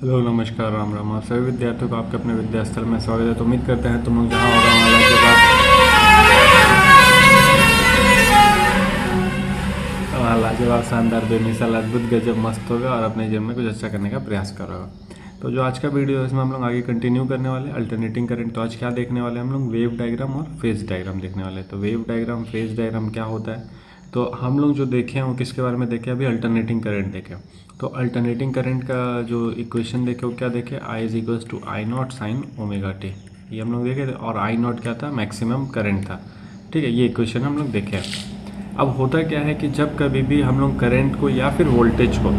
Hello नमस्कार राम राम। आप सभी विद्यार्थियों को आपके अपने विद्यास्थल में स्वागत है। तो उम्मीद करते हैं तुम लोग जहाँ होगा वहाँ लाजवाब शानदार बेमिसाल अद्भुत गजब मस्त होगा और अपने जीवन में कुछ अच्छा करने का प्रयास करोगा। तो जो आज का वीडियो है इसमें हम लोग आगे कंटिन्यू करने वाले हैं अल्टरनेटिंग करंट। तो आज क्या देखने वाले हैं हम लोग? वेव डायग्राम और फेज डायग्राम देखने वाले हैं। तो वेव डायग्राम फेज डायग्राम क्या होता है? तो हम लोग जो देखे हैं वो किसके बारे में देखे? अभी अल्टरनेटिंग करंट देखे। तो अल्टरनेटिंग करंट का जो इक्वेशन देखे वो क्या देखे? I is equals to I naught sine omega T, ये हम लोग देखे थे। और आई नॉट क्या था? मैक्सिमम करंट था। ठीक है, ये इक्वेशन हम लोग देखे हैं। अब होता क्या है कि जब कभी भी हम लोग करंट को या फिर वोल्टेज को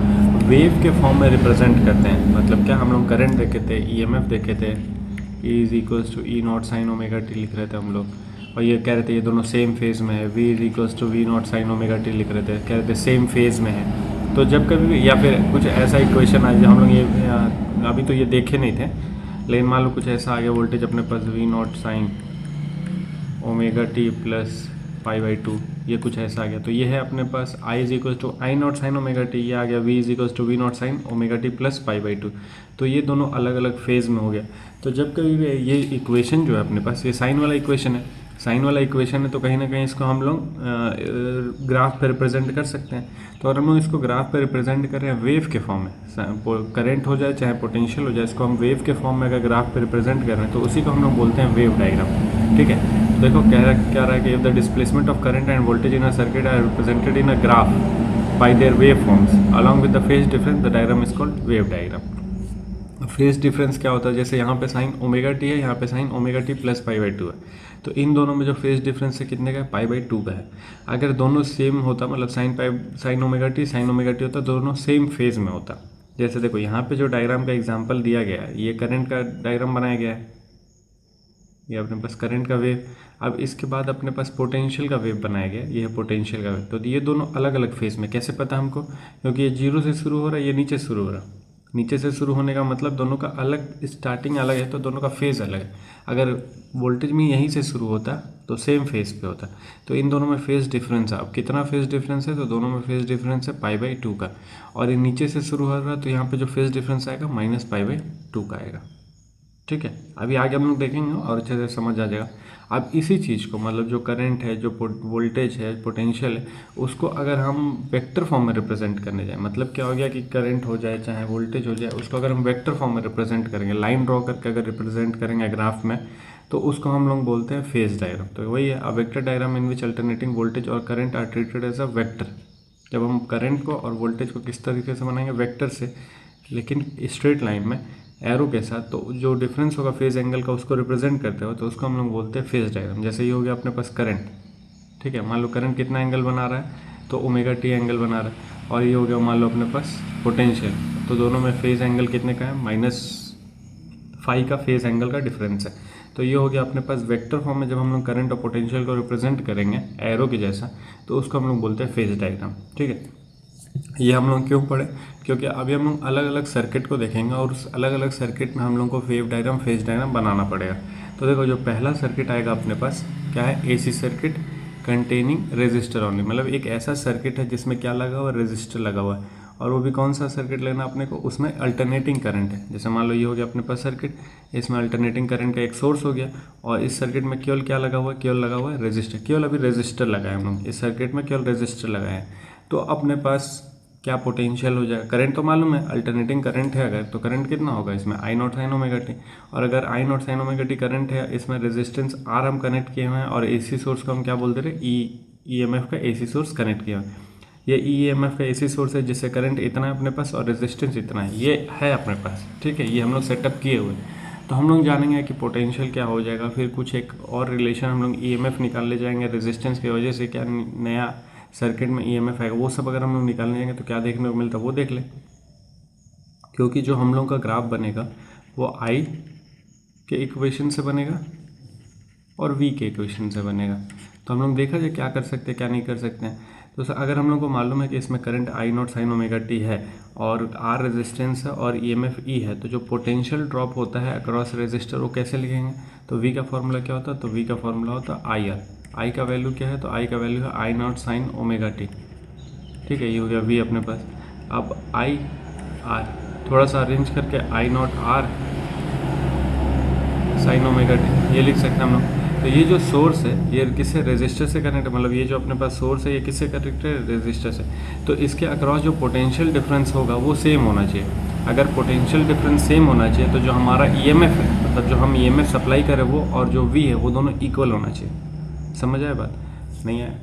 वेव के फॉर्म में रिप्रेजेंट करते हैं, मतलब क्या हम लोग करंट देखे थे, ईएमएफ देखे थे, E is equals to E naught sine omega t लिख रहे थे हम लोग, और ये कह रहे थे ये दोनों सेम फेज में है। V is equals to we naught sine omega t लिख रहे थे, कह रहे थे सेम फेज में है। तो जब कभी भी या फिर कुछ ऐसा इक्वेशन आ जाए, हम लोग ये अभी तो ये देखे नहीं थे, लेकिन मान लो कुछ ऐसा आ गया, वोल्टेज अपने पास V naught sine omega T plus pi by two, ये कुछ ऐसा आ गया। तो ये है अपने पास I is equal to I naught sine omega T, ये आ गया V is equal to we naught sine omega T plus pi by two. तो ये दोनों अलग अलग फेज में हो गया। तो जब कभी भी ये इक्वेशन जो है अपने पास, ये साइन वाला इक्वेशन है, साइन वाला इक्वेशन है, तो कहीं ना कहीं इसको हम लोग ग्राफ पे रिप्रेजेंट कर सकते हैं। तो अगर हम लोग इसको ग्राफ पे रिप्रेजेंट कर रहे हैं वेव के फॉर्म में, करंट हो जाए चाहे पोटेंशियल हो जाए, इसको हम वेव के फॉर्म में अगर ग्राफ पे रिप्रेजेंट कर रहे हैं तो उसी को हम लोग बोलते हैं वेव डायग्राम। ठीक है, देखो क्या रहा है कि if the displacement of current and voltage in a circuit are represented in a graph by their wave forms along with the phase difference, the diagram is called wave diagram. Phase difference क्या होता है? जैसे यहाँ पे sign omega T है, यहाँ पे sign omega T plus pi by to है, तो इन दोनों में जो फेज डिफरेंस है कितने का है? पाई बाई टू का है। अगर दोनों सेम होता, मतलब साइन ओमेगा टी होता, दोनों सेम फेज में होता। जैसे देखो यहाँ पे जो डायग्राम का एग्जाम्पल दिया गया है, ये करंट का डायग्राम बनाया गया है, ये अपने पास करंट का वेव। अब इसके बाद अपने पास पोटेंशियल का वेव बनाया गया, ये है पोटेंशियल का वेव। तो ये दोनों अलग अलग फेज में, कैसे पता हमको? क्योंकि ये जीरो से शुरू हो रहा है, ये नीचे शुरू हो रहा है। नीचे से शुरू होने का मतलब दोनों का अलग स्टार्टिंग अलग है, तो दोनों का फेज अलग है। अगर वोल्टेज में यहीं से शुरू होता तो सेम फेज पे होता। तो इन दोनों में फेज डिफरेंस है। अब कितना फेज डिफरेंस है? तो दोनों में फेज डिफरेंस है पाई बाई टू का। और ये नीचे से शुरू हो रहा है, तो यहाँ पे जो फेज डिफरेंस आएगा माइनस पाई बाई टू का आएगा। ठीक है, अभी आगे हम लोग देखेंगे और अच्छे से समझ आ जाएगा। अब इसी चीज़ को, मतलब जो करंट है, जो वोल्टेज है, पोटेंशियल है, उसको अगर हम वेक्टर फॉर्म में रिप्रेजेंट करने जाए, मतलब क्या हो गया कि करंट हो जाए चाहे वोल्टेज हो जाए, उसको अगर हम वेक्टर फॉर्म में रिप्रेजेंट करेंगे, लाइन ड्रॉ करके अगर रिप्रेजेंट करेंगे ग्राफ में, तो उसको हम लोग बोलते हैं फेज डायग्राम। तो वही है, a vector diagram in which alternating voltage और current are treated as a vector. जब हम करंट को और वोल्टेज को किस तरीके से बनाएंगे? वेक्टर से, लेकिन स्ट्रेट लाइन में एरो के साथ। तो जो डिफरेंस होगा फेज एंगल का, उसको रिप्रेजेंट करते हो, तो उसको हम लोग बोलते हैं फेज डायग्राम। जैसे ये हो गया अपने पास करंट। ठीक है, मान लो करंट कितना एंगल बना रहा है? तो ओमेगा टी एंगल बना रहा है। और ये हो गया मान लो अपने पास पोटेंशियल, तो दोनों में फेज एंगल कितने का है? माइनस फाई का फेज एंगल का डिफरेंस है। तो ये हो गया अपने पास वेक्टर फॉर्म में। जब हम लोग करंट और पोटेंशियल को रिप्रेजेंट करेंगे एरो के जैसा, तो उसको हम लोग बोलते हैं फेज डायग्राम। ठीक है, ये हम लोग क्यों पढ़े? क्योंकि अभी हम लोग अलग अलग सर्किट को देखेंगे और उस अलग अलग सर्किट में हम लोग को वेव डायग्राम, फेज डायग्राम बनाना पड़ेगा। तो देखो जो पहला सर्किट आएगा अपने पास क्या है? AC circuit containing resistor only, मतलब एक ऐसा सर्किट है जिसमें क्या लगा हुआ है? रेजिस्टर लगा हुआ है। और वो भी कौन सा सर्किट लेना अपने को? उसमें अल्टरनेटिंग करंट है। जैसे मान लो ये हो गया अपने पास सर्किट, इसमें अल्टरनेटिंग करंट का एक सोर्स हो गया, और इस सर्किट में केवल क्या लगा हुआ है? केवल लगा हुआ है रेजिस्टर। केवल अभी रेजिस्टर लगाए हम लोग इस सर्किट में, केवल रेजिस्टर लगाए हैं। तो अपने पास क्या पोटेंशियल हो जाएगा? करंट तो मालूम है, अल्टरनेटिंग करंट है अगर, तो करंट कितना होगा इसमें? I naught sine omega T. और अगर I naught sine omega T current है, इसमें रेजिस्टेंस आर हम कनेक्ट किए हुए हैं, और एसी सोर्स को हम क्या बोलते रहे? ईएमएफ का एसी सोर्स कनेक्ट किया हुआ है। ये ईएमएफ का एसी सोर्स है जिससे करंट इतना है अपने पास और रेजिस्टेंस इतना है, ये है अपने पास। ठीक है, ये हम लोग सेटअप किए हुए हैं। तो हम लोग जानेंगे कि पोटेंशियल क्या हो जाएगा, फिर कुछ एक और रिलेशन हम लोग ईएमएफ निकाल ले जाएंगे, रेजिस्टेंस की वजह से क्या नया सर्किट में ईएमएफ आएगा, वो सब अगर हम लोग निकालने जाएंगे तो क्या देखने को मिलता है वो देख ले। क्योंकि जो हम लोग का ग्राफ बनेगा वो आई के इक्वेशन से बनेगा और वी के इक्वेशन से बनेगा। तो हम लोग देखा जाए क्या कर सकते हैं क्या नहीं कर सकते हैं। तो अगर हम लोग को मालूम है कि इसमें current I naught sine omega T है और आर रेजिस्टेंस है और ईएमएफ ई है, तो जो पोटेंशियल ड्रॉप होता है अक्रॉस रेजिस्टर वो कैसे लिखेंगे? तो वी का फॉर्मूला क्या होता है? तो वी का फॉर्मूला होता है आई आर। आई का वैल्यू क्या है? तो आई का वैल्यू है आई नॉट साइन ओमेगा टी। ठीक है, ये हो गया वी अपने पास। अब आई आर, थोड़ा सा अरेंज करके I naught R sine omega T, ये लिख सकते हैं हम लोग। तो ये जो सोर्स है ये किससे, रेजिस्टर से कनेक्ट है, मतलब ये जो अपने पास सोर्स है ये किससे कनेक्ट है, रेजिस्टर से। तो इसके अक्रॉस जो पोटेंशियल डिफरेंस होगा वो सेम होना चाहिए। अगर पोटेंशियल डिफरेंस सेम होना चाहिए तो जो हमारा ईएमएफ है, मतलब जो हम ईएमएफ सप्लाई करें वो और जो वी है वो दोनों इक्वल होना चाहिए। समझ आए बात? नहीं आए?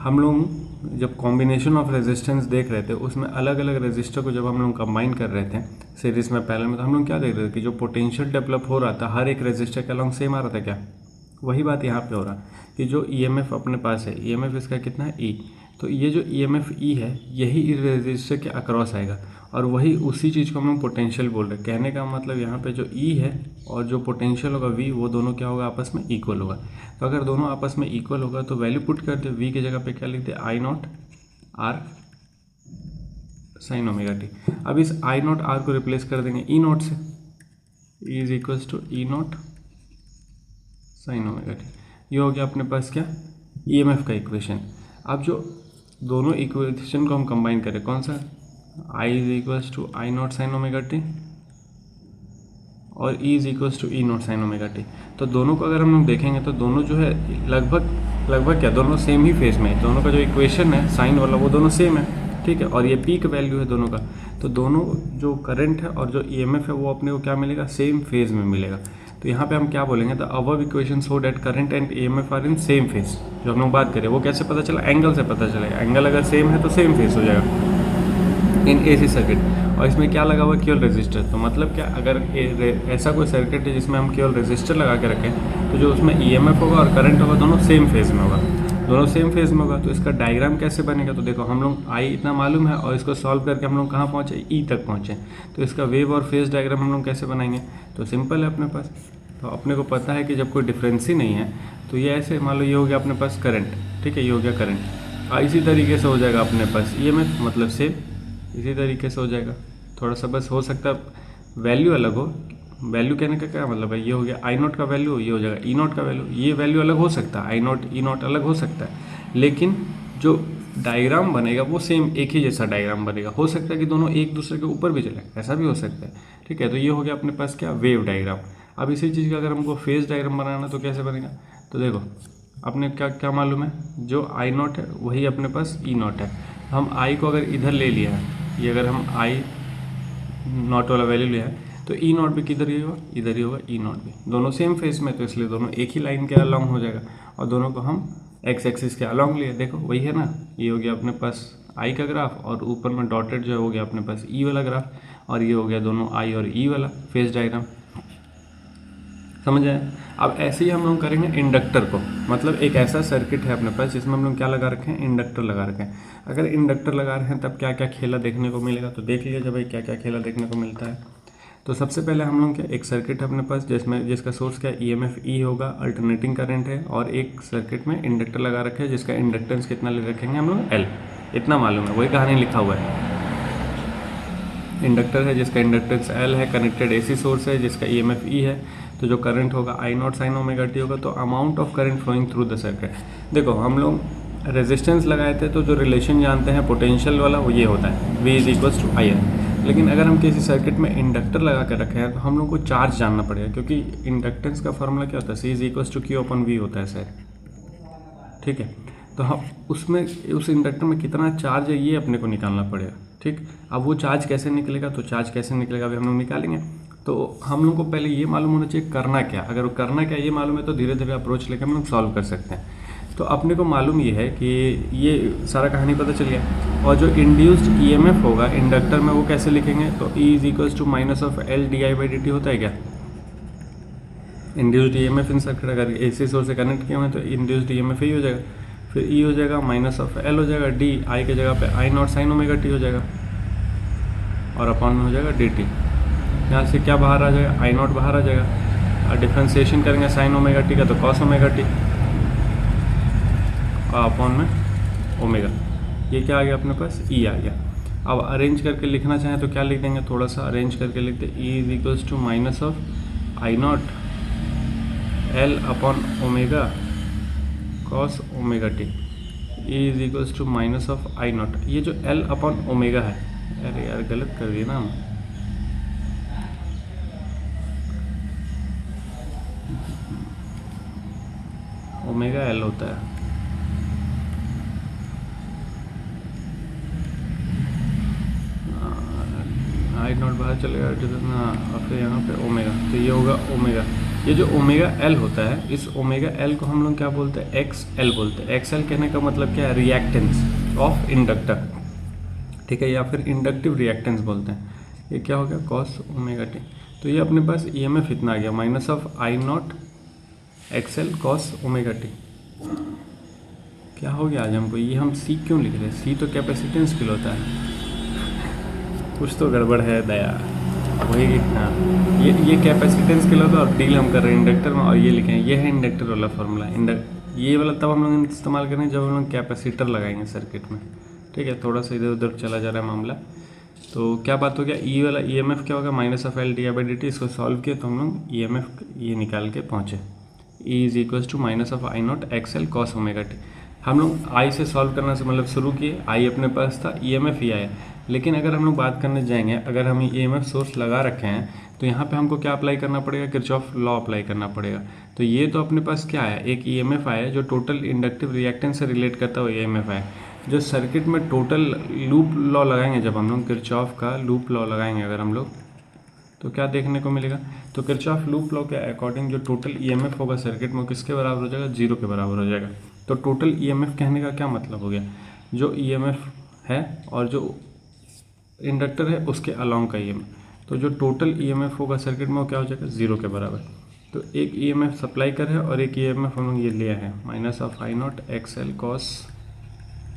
हम लोग जब कॉम्बिनेशन ऑफ रेजिस्टेंस देख रहे थे उसमें अलग अलग रेजिस्टर को जब हम लोग कंबाइन कर रहे थे सीरीज में पैरेलल में, तो हम लोग क्या देख रहे थे कि जो पोटेंशियल डेवलप हो रहा था हर एक रेजिस्टर के अलॉन्ग सेम आ रहा था क्या। वही बात यहाँ पे हो रहा है कि जो ईएमएफ अपने पास है, ईएमएफ इसका कितना है ई, तो ये जो ईएमएफ ई है यही इस रेजिस्टर के अक्रॉस आएगा और वही उसी चीज़ को हम लोग पोटेंशियल बोल रहे हैं। कहने का मतलब यहाँ पे जो ई है और जो पोटेंशियल होगा वी, वो दोनों क्या होगा, आपस में इक्वल होगा। तो अगर दोनों आपस में इक्वल होगा तो वैल्यू पुट करते वी की जगह पे क्या लिखते हैं, I naught R sine omega T. अब इस आई नॉट आर को रिप्लेस कर देंगे ई नॉट से, E is equals to E naught sine omega T. ये हो गया अपने पास क्या, ईएमएफ का इक्वेशन। अब जो दोनों इक्वेशन को हम कंबाइन करें, कौन सा, I is equals to I naught sine omega T और E is equals to E naught sine omega T. तो दोनों को अगर हम लोग देखेंगे तो दोनों जो है लगभग क्या, दोनों सेम ही फेज में है। दोनों का जो इक्वेशन है साइन वाला वो दोनों सेम है, ठीक है। और ये पीक वैल्यू है दोनों का, तो दोनों जो करंट है और जो ईएमएफ है वो अपने को क्या मिलेगा, सेम फेज में मिलेगा। तो यहाँ पे हम क्या बोलेंगे, the above equation show that current and EMF are in same phase. जो हम लोग बात करें वो कैसे पता चला, एंगल से पता चलेगा। एंगल अगर सेम है तो सेम फेज हो जाएगा इन एसी सर्किट। और इसमें क्या लगा हुआ है, केवल रेजिस्टर। तो मतलब क्या, अगर ऐसा कोई सर्किट है जिसमें हम केवल रेजिस्टर लगा के रखें तो जो उसमें ईएमएफ होगा और करंट होगा दोनों सेम फेज में होगा, दोनों सेम फेज में होगा। तो इसका डायग्राम कैसे बनेगा, तो देखो हम लोग आई इतना मालूम है और इसको सॉल्व करके हम लोग कहाँ पहुँचे, ई तक पहुँचे। तो इसका वेव और फेज डायग्राम हम लोग कैसे बनाएंगे, तो सिंपल है अपने पास। तो अपने को पता है कि जब कोई डिफरेंस ही नहीं है तो ये ऐसे मान लो ये हो गया अपने पास करंट, ठीक है, ये हो गया करंट। इसी तरीके से हो जाएगा अपने पास ईएमएफ, मतलब सेम इसी तरीके से हो जाएगा। थोड़ा सा बस हो सकता है वैल्यू अलग हो। वैल्यू कहने का क्या मतलब है, ये हो गया आई नॉट का वैल्यू, ये हो जाएगा ई नॉट का वैल्यू। ये वैल्यू अलग हो सकता है, आई नॉट ई नॉट अलग हो सकता है, लेकिन जो डायग्राम बनेगा वो सेम एक ही जैसा डायग्राम बनेगा। हो सकता है कि दोनों एक दूसरे के ऊपर भी चले, ऐसा भी हो सकता है, ठीक है। तो ये हो गया अपने पास क्या, वेव डायग्राम। अब इसी चीज़ का अगर हमको फेज डायग्राम बनाना तो कैसे बनेगा, तो देखो अपने क्या क्या मालूम है, जो आई नॉट है वही अपने पास ई नॉट है। हम आई को अगर इधर ले लिया है, ये अगर हम आई नॉट वाला वैल्यू लिया है तो ई नॉट भी किधर ही होगा, इधर ही होगा ई नॉट भी। दोनों सेम फेज में, तो इसलिए दोनों एक ही लाइन के अलॉन्ग हो जाएगा। और दोनों को हम एक्स एक्सिस के अलॉन्ग लिए, देखो वही है ना, ये हो गया अपने पास आई का ग्राफ और ऊपर में डॉटेड जो हो गया अपने पास ई वाला ग्राफ, और ये हो गया दोनों आई और ई वाला फेज डायग्राम। समझ आए? अब ऐसे ही हम लोग करेंगे इंडक्टर को, मतलब एक ऐसा सर्किट है अपने पास जिसमें हम लोग क्या लगा रखे हैं, इंडक्टर लगा रखे हैं। अगर इंडक्टर लगा रहे हैं तब क्या क्या खेला देखने को मिलेगा, तो देख लीजिए भाई क्या क्या खेला देखने को मिलता है। तो सबसे पहले हम लोग क्या, एक सर्किट है अपने पास जिसका सोर्स क्या है, ईएमएफ ई होगा, अल्टरनेटिंग करंट है, और एक सर्किट में इंडक्टर लगा रखे हैं जिसका इंडक्टेंस कितना ले रखेंगे हम लोग, एल। इतना मालूम है, वही कहानी लिखा हुआ है। इंडक्टर है जिसका इंडक्टेंस एल है, कनेक्टेड एसी सोर्स है जिसका ईएमएफ ई है, तो जो करंट होगा i naught sine omega t होगा। तो amount of current flowing through the circuit, देखो हम लोग रेजिस्टेंस लगाए थे तो जो रिलेशन जानते हैं पोटेंशियल वाला वो ये होता है, V is equals to i n. लेकिन अगर हम किसी सर्किट में इंडक्टर लगा कर रखे हैं तो हम लोग को चार्ज जानना पड़ेगा, क्योंकि इंडक्टेंस का फॉर्मूला क्या होता है, C is equals to Q upon V होता है सर, ठीक है। तो हम उसमें उस इंडक्टर में कितना चार्ज है ये अपने को निकालना पड़ेगा, ठीक। अब वो चार्ज कैसे निकलेगा, तो चार्ज कैसे निकलेगा अभी हम लोग निकालेंगे। तो हम लोग को पहले ये मालूम होना चाहिए करना क्या। अगर वो करना क्या ये मालूम है तो धीरे धीरे अप्रोच लेकर हम लोग सॉल्व कर सकते हैं। तो अपने को मालूम ये है कि ये सारा कहानी पता चल गया। और जो इंड्यूस्ड ईएमएफ होगा इंडक्टर में वो कैसे लिखेंगे, तो E is equals to minus of l d i by d t होता है क्या, इंड्यूस्ड ईएमएफ इन सर्किट अगर एसी सोर्स से कनेक्ट किए हुए हैं तो इंड्यूस्ड ईएमएफ ही हो जाएगा। फिर E हो जाएगा माइनस ऑफ एल हो जाएगा, डी आई की जगह पे आई नॉट साइन ओमेगा टी हो जाएगा, और अपॉन में हो जाएगा डी टी। यहाँ से क्या बाहर आ जाएगा, आई नॉट बाहर आ जाएगा, और डिफ्रेंसिएशन करेंगे साइन ओमेगा टी का तो कॉस ओमेगा टी, और अपॉन में ओमेगा। ये क्या आ गया अपने पास, ई आ गया। अब अरेंज करके लिखना चाहें तो क्या लिख देंगे, थोड़ा सा अरेंज करके लिखते, e is equals to minus of I naught l upon omega cos omega T, e is equals to minus of I naught. ये जो एल अपॉन ओमेगा है, अरे यार गलत कर दिया ना हम, ओमेगा एल होता है। आई नॉट बाहर चलेगा और फिर यहाँ पे ओमेगा, तो ये होगा ओमेगा। ये जो ओमेगा एल होता है, इस ओमेगा एल को हम लोग क्या बोलते हैं, एक्स एल बोलते हैं। एक्स एल कहने का मतलब क्या है, रिएक्टेंस ऑफ इंडक्टर, ठीक है, या फिर इंडक्टिव रिएक्टेंस बोलते हैं। ये क्या हो गया, कॉस ओमेगा टी। तो ये अपने पास ईएमएफ इतना आ गया, minus of I naught x L cos omega T. क्या हो गया आज हमको, ये हम सी क्यों लिख रहे हैं, सी तो कैपेसिटेंस किलो होता है, कुछ तो गड़बड़ है दया। वही हाँ, ये कैपेसिटेंस किलो होता है और डील हम कर रहे हैं इंडक्टर में, और ये लिखे हैं, ये है इंडक्टर वाला फॉर्मूला। ये वाला तब हम लोग इस्तेमाल करेंगे जब हम लोग कैपेसिटर लगाएंगे सर्किट में, ठीक है। थोड़ा सा इधर उधर चला जा रहा है मामला। तो क्या बात हो गया, ई वाला ईएमएफ क्या होगा, minus of l d by d t. इसको सॉल्व किया तो हम लोग ईएमएफ ये निकाल के पहुँचे, e is equal to minus of I naught x L cos omega t. हम लोग आई से सॉल्व करना से मतलब शुरू किए, आई अपने पास था, ईएमएफ ही आया। लेकिन अगर हम लोग बात करने जाएंगे, अगर हम ईएमएफ सोर्स लगा रखे हैं तो यहाँ पे हमको क्या अप्लाई करना पड़ेगा, किरचॉफ लॉ अप्लाई करना पड़ेगा। तो ये तो अपने पास क्या है, एक ईएमएफ आया जो टोटल इंडक्टिव रिएक्टेंस से रिलेट करता हुआ ईएमएफ आया। जो सर्किट में टोटल लूप लॉ लगाएंगे, जब हम लोग किरचॉफ का लूप लॉ लगाएंगे अगर हम लोग, तो क्या देखने को मिलेगा, तो किरचॉफ लूप लॉ के अकॉर्डिंग जो टोटल ईएमएफ होगा सर्किट में, किसके बराबर हो जाएगा, जीरो के बराबर हो जाएगा। तो टोटल ईएमएफ कहने का क्या मतलब हो गया, जो ईएमएफ है और जो इंडक्टर है उसके अलोंग का ईएमएफ। तो जो टोटल ईएमएफ होगा सर्किट में वो क्या हो जाएगा, जीरो के बराबर। तो एक ईएमएफ सप्लाई कर है और एक ईएमएफ हम लोग ये लिया है, minus of I naught x L cos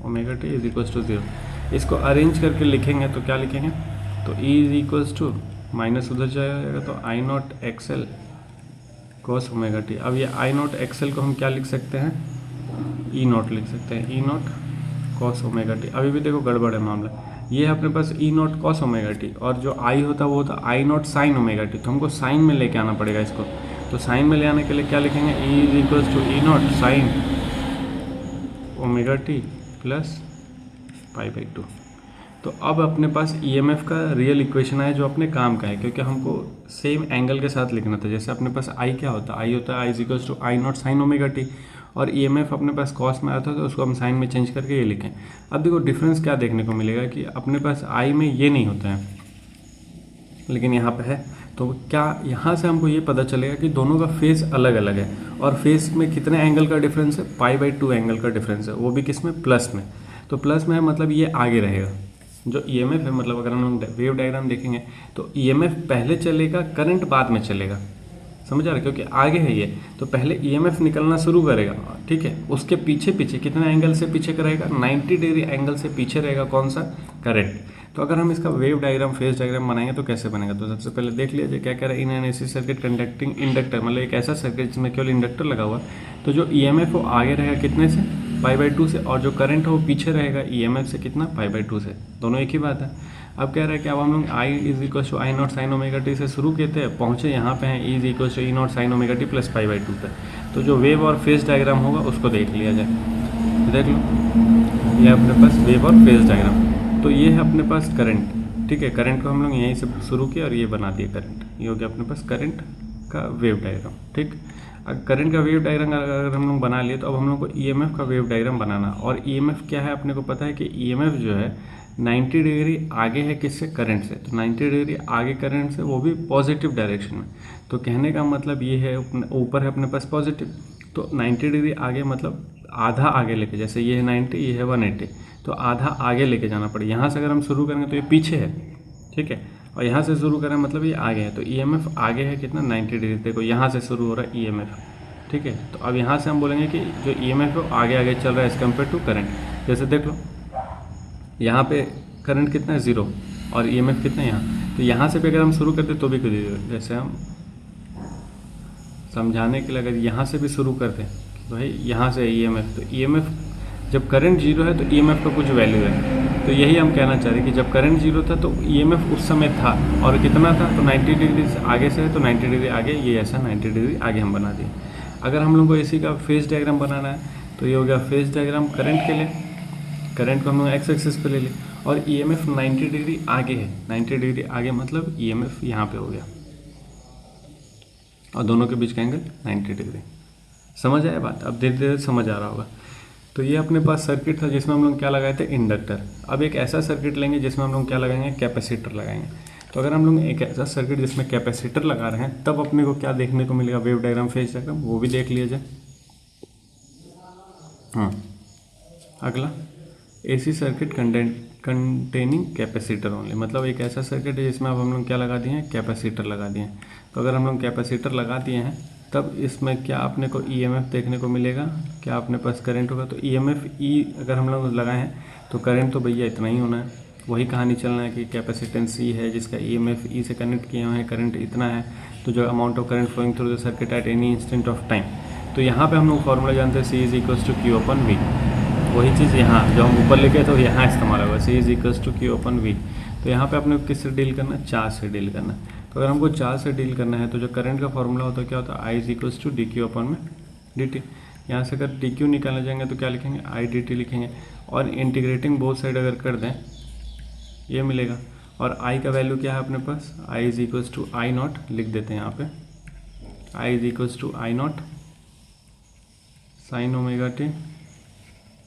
omega T is equals to zero. इसको अरेंज करके लिखेंगे तो क्या लिखेंगे, तो E is equals to minus उधर जाएगा तो I naught x L cos omega T. अब ये आई नॉट एक्स एल को हम क्या लिख सकते हैं, ई नॉट लिख सकते हैं, ई नॉट कॉस ओमेगा टी। अभी भी देखो गड़बड़ है मामला, ये है अपने पास ई नॉट कॉस ओमेगा टी, और जो आई होता है वो होता आई नॉट साइन ओमेगा टी। तो हमको साइन में लेके आना पड़ेगा इसको। तो साइन में ले आने के लिए क्या लिखेंगे, e is equals to E naught sine omega T plus pi by two. तो अब अपने पास ईएमएफ का रियल इक्वेशन आया जो अपने काम का है, क्योंकि हमको सेम एंगल के साथ लिखना था। जैसे अपने पास आई क्या होता है, आई होता है I is equals to I naught sine omega T, और ईएमएफ अपने पास कॉस में आया था तो उसको हम साइन में चेंज करके ये लिखें। अब देखो डिफरेंस क्या देखने को मिलेगा कि अपने पास आई में ये नहीं होता है लेकिन यहाँ पे है। तो क्या यहाँ से हमको ये पता चलेगा कि दोनों का फेस अलग अलग है, और फेस में कितने एंगल का डिफरेंस है, पाई बाई टू एंगल का डिफरेंस है, वो भी किस में, प्लस में। तो प्लस में है मतलब ये आगे रहेगा। जो ईएमएफ है, मतलब अगर हम वेव डायग्राम देखेंगे तो ईएमएफ पहले चलेगा, करंट बाद में चलेगा, समझ आ रहा है, क्योंकि आगे है ये। तो पहले ईएमएफ निकलना शुरू करेगा, ठीक है, उसके पीछे पीछे कितने एंगल से पीछे करेगा, 90 डिग्री एंगल से पीछे रहेगा कौन सा, करंट। तो अगर हम इसका वेव डायग्राम फेज डायग्राम बनाएंगे तो कैसे बनेगा, तो सबसे पहले देख लीजिए क्या कह रहा है, in an AC circuit conducting inductor, मतलब एक ऐसा सर्किट जिसमें केवल इंडक्टर लगा हुआ। तो जो ईएमएफ वो आगे रहेगा कितने से, पाई बाई टू से, और जो करंट है वो पीछे रहेगा ईएमएफ से कितना, पाई बाई टू से। दोनों एक ही बात है। अब कह रहा है कि अब हम लोग I is equal to I naught sine omega T से शुरू किए थे, पहुँचे यहाँ पे हैं E is equal to E naught sine omega T plus pi by two पे। तो जो वेव और फेज डायग्राम होगा उसको देख लिया जाए, देख लो ये अपने पास वेव और फेज डायग्राम। तो ये है अपने पास करंट, ठीक है, करंट को हम लोग यहीं से शुरू किया और ये बना दिया करंट, ये हो गया अपने पास करंट का वेव डायग्राम, ठीक। करंट का वेव डायग्राम अगर हम लोग बना लिए तो अब हम लोग को ईएमएफ का वेव डायग्राम बनाना। और ईएमएफ क्या है अपने को पता है कि ईएमएफ जो है 90 डिग्री आगे है किससे, करंट से। तो 90 डिग्री आगे करंट से, वो भी पॉजिटिव डायरेक्शन में। तो कहने का मतलब ये है, ऊपर है अपने पास पॉजिटिव, तो 90 डिग्री आगे मतलब आधा आगे लेके, जैसे ये है 90, ये है 180, तो आधा आगे लेके जाना पड़ेगा। यहाँ से अगर हम शुरू करेंगे तो ये पीछे है, ठीक है, और यहाँ से शुरू करें मतलब ये आगे है। तो ईएमएफ आगे है कितना, 90 डिग्री। देखो यहाँ से शुरू हो रहा है ईएमएफ, ठीक है। तो अब यहाँ से हम बोलेंगे कि जो ईएमएफ है वो आगे आगे चल रहा है एज कम्पेयर टू करंट। जैसे देख लो यहाँ पे करंट कितना है, जीरो, और ईएमएफ कितना है यहाँ। तो यहाँ से भी अगर हम शुरू करते तो भी कुछ, जैसे हम समझाने के लिए अगर यहाँ से भी शुरू करते तो भाई यहाँ से ईएमएफ, तो ईएमएफ जब करंट जीरो है तो ईएमएफ का कुछ वैल्यू है। तो यही हम कहना चाह रहे हैं कि जब करंट जीरो था तो ईएमएफ उस समय था, और कितना था, तो 90 डिग्री से आगे से है, तो 90 डिग्री आगे, ये ऐसा 90 डिग्री आगे हम बना दिए। अगर हम लोग को इसी का फेज डायग्राम बनाना है तो ये हो गया फेज डायग्राम करंट के लिए। करंट को हम लोग एक्स एक्सिस पे ले लें, और ईएमएफ 90 डिग्री आगे है, 90 डिग्री आगे मतलब ईएमएफ यहाँ पे हो गया, और दोनों के बीच का एंगल 90 डिग्री। समझ आया बात? अब धीरे धीरे समझ आ रहा होगा। तो ये अपने पास सर्किट था जिसमें हम लोग क्या लगाए थे, इंडक्टर। अब एक ऐसा सर्किट लेंगे जिसमें हम लोग क्या लगाएंगे, कैपेसिटर लगाएंगे। तो अगर हम लोग एक ऐसा सर्किट जिसमें कैपेसिटर लगा रहे हैं तब अपने को क्या देखने को मिलेगा, वेव डायग्राम, फेज डायग्राम, वो भी देख लिया जाए। अगला AC circuit containing capacitor only, मतलब एक ऐसा सर्किट है जिसमें अब हम लोग क्या लगा दिए हैं, कैपेसिटर लगा दिए हैं। तो अगर हम लोग कैपेसिटर लगा दिए हैं तब इसमें क्या अपने को ईएमएफ देखने को मिलेगा, क्या अपने पास करंट होगा। तो ईएमएफ ई अगर हम लोग लगाए हैं तो करंट तो भैया इतना ही होना है, वही कहानी चलना है कि कैपेसिटेंस ई है जिसका ईएमएफ ई से कनेक्ट किए हुए हैं, करंट इतना है। तो जो amount of current flowing through the circuit at any instant of time, तो यहाँ पे हम लोग फॉर्मूला जानते हैं, C is equals to Q upon V. वही चीज़ यहाँ जो हम ऊपर लिखे तो यहाँ इस्तेमाल होगा, C is equals to Q upon V. तो यहाँ पे अपने को किससे डील करना है, चार्ज से डील करना है। तो अगर हमको चार्ज से डील करना है तो जो करंट का फॉर्मूला होता है क्या होता है, I is equals to D Q upon में डी टी। यहाँ से अगर डी क्यू निकालने जाएंगे तो क्या लिखेंगे, आई डी टी लिखेंगे। और इंटीग्रेटिंग बोथ साइड अगर कर दें ये मिलेगा। और आई का वैल्यू क्या है अपने पास, I is equals to I naught लिख देते हैं यहाँ पे, I is equals to I naught sine omega T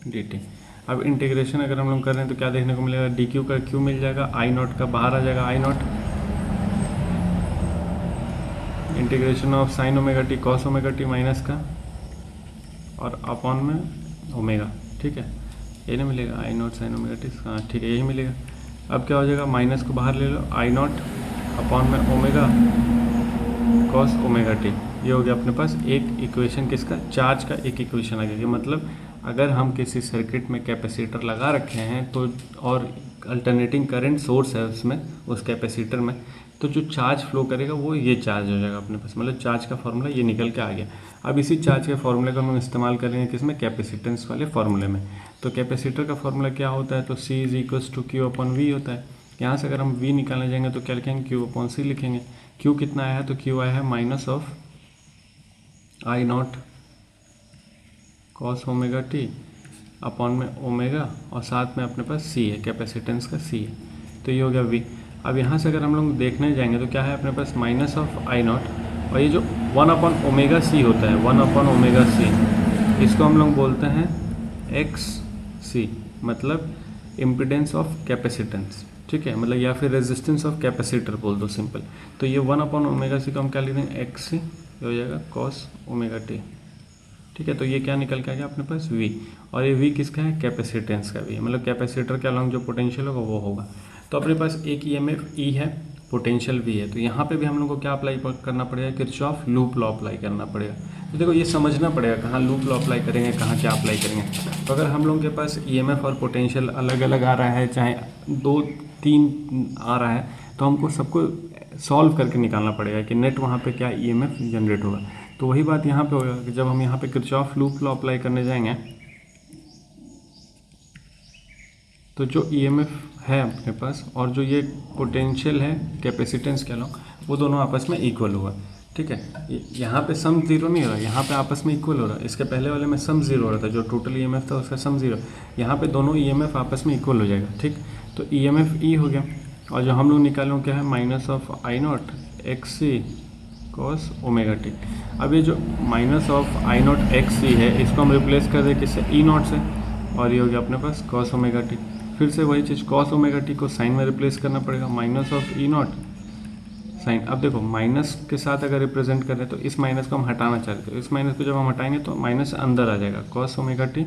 D T. अब इंटीग्रेशन अगर हम लोग कर रहे हैं तो क्या देखने को मिलेगा, डी क्यू का क्यू मिल जाएगा, आई नॉट का बाहर आ जाएगा I naught, integration of sine omega T cos omega T minus का और अपॉन में ओमेगा, ठीक है, ये नहीं मिलेगा आई नॉट साइन ओमेगा टी, हाँ ठीक है यही मिलेगा। अब क्या हो जाएगा, माइनस को बाहर ले लो, आई नॉट अपॉन में ओमेगा कॉस ओमेगा टी, ये हो गया अपने पास एक इक्वेशन किसका, चार्ज का एक इक्वेशन आ गया। मतलब अगर हम किसी सर्किट में कैपेसिटर लगा रखे हैं तो और अल्टरनेटिंग करंट सोर्स है उसमें, उस कैपेसिटर में, तो जो चार्ज फ्लो करेगा वो ये चार्ज हो जाएगा अपने पास। मतलब चार्ज का फॉर्मूला ये निकल के आ गया। अब इसी चार्ज के फॉर्मूले का हम इस्तेमाल करेंगे किसमें, कैपेसिटेंस वाले फॉर्मूले में। तो कैपेसिटर का फॉर्मूला क्या होता है, तो C is equals to Q upon V होता है। यहाँ से अगर हम वी निकालने जाएंगे तो क्या लिखेंगे, क्यू अपॉन सी लिखेंगे। क्यू कितना आया है, तो क्यू आया है minus of I not cos omega T upon में ओमेगा और साथ में अपने पास सी है, कैपेसिटेंस का सी है, तो ये हो गया वी। अब यहाँ से अगर हम लोग देखने जाएंगे तो क्या है अपने पास, माइनस ऑफ आई नॉट और ये जो 1 अपॉन ओमेगा सी होता है, 1 अपॉन ओमेगा सी, इसको हम लोग बोलते हैं एक्स सी, मतलब इम्पिडेंस ऑफ कैपेसिटेंस, ठीक है, मतलब या फिर रेजिस्टेंस ऑफ कैपेसिटर बोल दो सिंपल। तो ये 1 अपॉन ओमेगा सी को हम क्या लिख देंगे, एक्स सी, ये हो जाएगा कॉस ओमेगा टी, ठीक है। तो ये क्या निकल के आ गया अपने पास, वी, और ये वी किसका है, कैपेसिटेंस का भी, मतलब कैपेसिटर के अलॉन्ग जो पोटेंशियल होगा वो होगा। तो अपने पास एक ईएमएफ ई है, पोटेंशियल भी है, तो यहाँ पे भी हम लोग को क्या अप्लाई करना पड़ेगा, किरचॉफ लूप लॉ अप्लाई करना पड़ेगा। तो देखो ये समझना पड़ेगा कहाँ लूप लॉ अप्लाई करेंगे, कहाँ क्या अप्लाई करेंगे। तो अगर हम लोग के पास ईएमएफ और पोटेंशियल अलग अलग आ रहा है, चाहे 2-3 आ रहा है, तो हमको सबको सॉल्व करके निकालना पड़ेगा कि नेट वहाँ पे क्या ईएमएफ जनरेट होगा। तो वही बात यहाँ पे होगा कि जब हम यहाँ पे किरचॉफ लूप लॉ अप्लाई करने जाएंगे तो जो ईएमएफ है अपने पास और जो ये पोटेंशियल है कैपेसिटेंस के अलॉन्ग, वो दोनों आपस में इक्वल होगा, ठीक है। यहाँ पे सम जीरो नहीं हो रहा, यहाँ पे आपस में इक्वल हो रहा है। इसके पहले वाले में सम जीरो हो रहा था, जो टोटल ईएमएफ था उसका सम जीरो, यहाँ पे दोनों ईएमएफ आपस में इक्वल हो जाएगा, ठीक। तो ईएमएफ ई हो गया और जो हम लोग निकालें क्या है, minus of I naught X C cos omega T. अब ये जो minus of I naught X C है इसको हम रिप्लेस कर दें किससे, ई नॉट से, और ये हो गया अपने पास कॉस ओमेगा टी। फिर से वही चीज़, कॉस ओमेगा टी को साइन में रिप्लेस करना पड़ेगा, minus of e naught sine. अब देखो माइनस के साथ अगर रिप्रेजेंट कर रहे हैं तो इस माइनस को हम हटाना चाहते हैं, इस माइनस को जब हम हटाएंगे तो माइनस अंदर आ जाएगा, cos omega T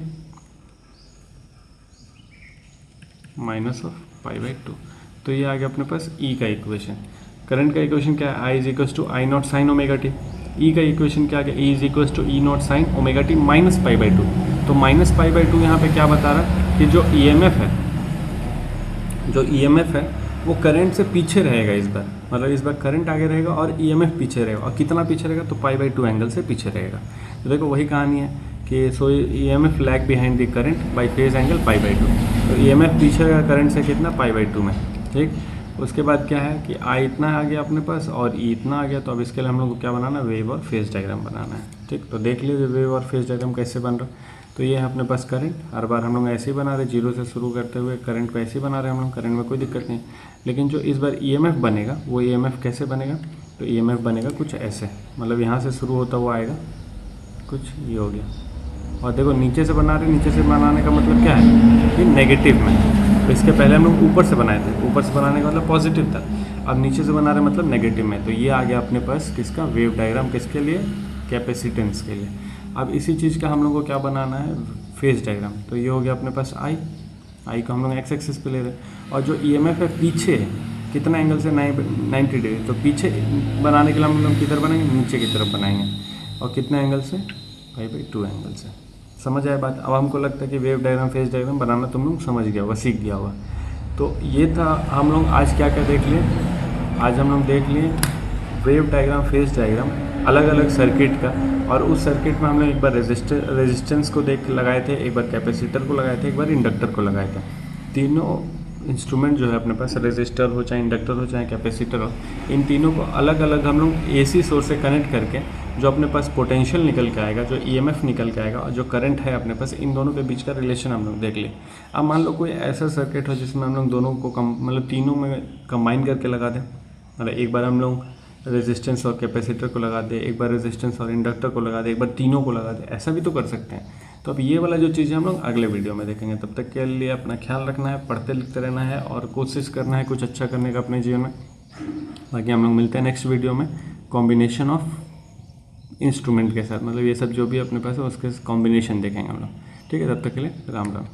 minus of pi by 2। तो ये आ गया अपने पास ई का इक्वेशन। करंट का इक्वेशन क्या है, I is equals to I naught sine omega T. E का इक्वेशन क्या आ गया, E is equals to E naught sine omega T minus pi by 2। तो माइनस पाई बाई 2 यहाँ पे क्या बता रहा है कि जो ईएमएफ है, जो ईएमएफ है वो करंट से पीछे रहेगा इस बार, मतलब इस बार करंट आगे रहेगा और ईएमएफ पीछे रहेगा। और कितना पीछे रहेगा, तो पाई बाई 2 एंगल से पीछे रहेगा। तो देखो वही कहानी है कि so EMF lag behind the current by phase angle pi by 2। तो ईएमएफ पीछे रहेगा करंट से कितना, पाई बाई 2 में, ठीक। उसके बाद क्या है कि आई इतना आ गया अपने पास और ई इतना आ गया। तो अब इसके लिए हम लोग को क्या बनाना है, वेव और फेज डायग्राम बनाना है, ठीक। तो देख लीजिए वेव और फेज डायग्राम कैसे बन रहा है। तो ये है अपने पास करंट, हर बार हम लोग ऐसे ही बना रहे, जीरो से शुरू करते हुए करंट को ऐसे ही बना रहे हम लोग, करंट में कोई दिक्कत नहीं। लेकिन जो इस बार ईएमएफ बनेगा वो ईएमएफ कैसे बनेगा, तो ईएमएफ बनेगा कुछ ऐसे, मतलब यहाँ से शुरू होता हुआ आएगा कुछ ये हो गया। और देखो नीचे से बना रहे, नीचे से बनाने का मतलब क्या है कि नेगेटिव में। तो इसके पहले हम लोग ऊपर से बनाए थे, ऊपर से बनाने का मतलब पॉजिटिव था। अब नीचे से बना रहे मतलब नेगेटिव में। तो ये आ गया अपने पास किसका, वेव डायग्राम, किसके लिए, कैपेसिटेंस के लिए। अब इसी चीज़ का हम लोग को क्या बनाना है, फेज डायग्राम। तो ये हो गया अपने पास आई को हम लोग एक्स एक्सिस पे ले रहे हैं। और जो ईएमएफ है पीछे कितना एंगल से, 90 डिग्री। तो पीछे बनाने के लिए हम लोग किधर बनाएंगे, नीचे की तरफ बनाएंगे। और कितने एंगल से, 5/2 एंगल से। समझ आए बात। अब हमको लगता है कि वेव डायग्राम, फेज डायग्राम बनाना तुम लोग समझ गया होगा, सीख गया होगा। तो ये था हम लोग आज क्या क्या देख लिए। आज हम लोग देख लिए वेव डायग्राम, फेज डायग्राम, अलग अलग सर्किट का। और उस सर्किट में हम लोग एक बार रेजिस्टेंस को देख लगाए थे, एक बार कैपेसिटर को लगाए थे, एक बार इंडक्टर को लगाए थे। तीनों इंस्ट्रूमेंट जो है अपने पास, रेजिस्टर हो चाहे इंडक्टर हो चाहे कैपेसिटर हो, इन तीनों को अलग अलग हम लोग एसी सोर्स से कनेक्ट करके जो अपने पास पोटेंशियल निकल के आएगा, जो ईएमएफ निकल के आएगा और जो करंट है अपने पास, इन दोनों के बीच का रिलेशन हम लोग देख लें। अब मान लो कोई ऐसा सर्किट हो जिसमें हम लोग दोनों को मतलब तीनों में कंबाइन करके लगा दें। मतलब एक बार हम लोग रेजिस्टेंस और कैपेसिटर को लगा दे, एक बार रेजिस्टेंस और इंडक्टर को लगा दे, एक बार तीनों को लगा दे, ऐसा भी तो कर सकते हैं। तो अब ये वाला जो चीज़ है हम लोग अगले वीडियो में देखेंगे। तब तक के लिए अपना ख्याल रखना है, पढ़ते लिखते रहना है और कोशिश करना है कुछ अच्छा करने का अपने जीवन में। बाकी हम लोग मिलते हैं नेक्स्ट वीडियो में कॉम्बिनेशन ऑफ इंस्ट्रूमेंट के साथ। मतलब ये सब जो भी अपने पास है उसके कॉम्बिनेशन देखेंगे हम लोग। ठीक है, तब तक के लिए राम राम।